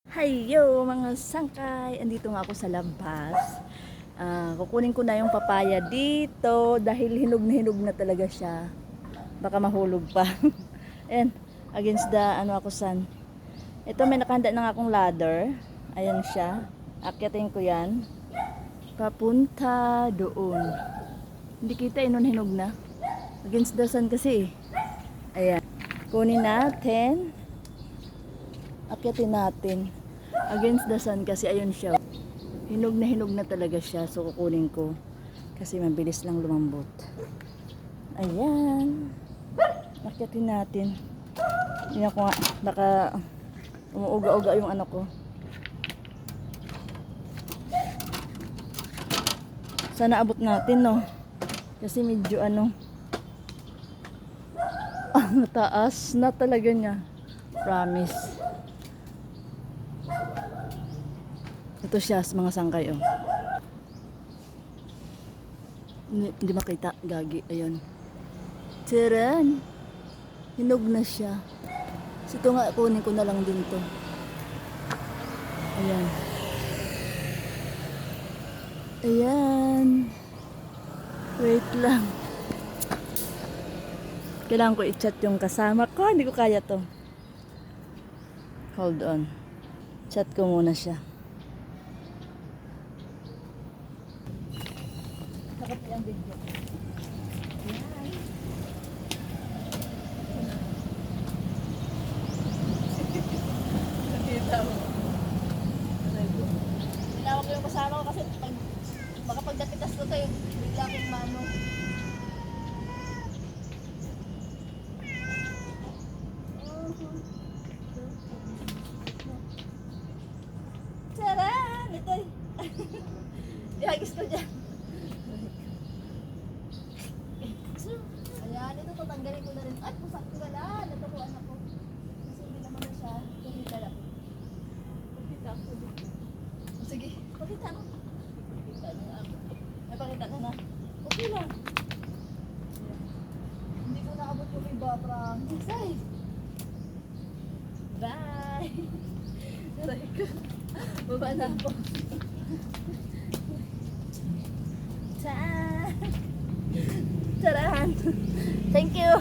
Hayo mga sangkay, andito nga ako sa labas. Kukunin ko na yung papaya dito dahil hinog na talaga siya. Baka mahulog pa. Ayan, against the ako sun. Ito may nakahanda na nga akong ladder. Ayan siya. Akyatin ko yan. Papunta doon. Hindi kita nun hinog na. Against the sun kasi. Ayan. Kunin natin. Akyatin natin. Against the sun kasi ayun siya. Hinog na talaga siya. So kukunin ko. Kasi mabilis lang lumambot. Ayan. Akyatin natin. Hindi ako nga. Baka umuuga-uga yung ano ko. Sana abot natin, no? Kasi medyo mataas na talaga niya. Promise. Ito siya sa mga sangkay, oh. Hindi makita. Gagi. Ayun. Tiran. Hinog na siya. So, ito nga, kunin ko na lang din to. Ayan. Ayan. Wait lang. Kailangan ko i-chat yung kasama ko. Hindi ko kaya to. Hold on. Chat ko muna siya. Nakapit ang video. Ayan. Nakita mo. Tinawag ko yung kasama ko kasi baka pagdapitas ko tayo, bigla akong mano. Charan! Ito eh. Ihagis ko dyan. Ayan, ito tatanggalin ko na rin. Ay, pusak ko wala. Natukuan ako. Kasi hindi naman na siya. Kumita lang. Kumita ako dito. Sige, pakita mo. Pakita na ako. Ay, pakita na na. Okay lang. Hindi ko naabot yung iba, promise. Ay. Bye! Aray ko. Baba na ako. Tcharan! Thank you!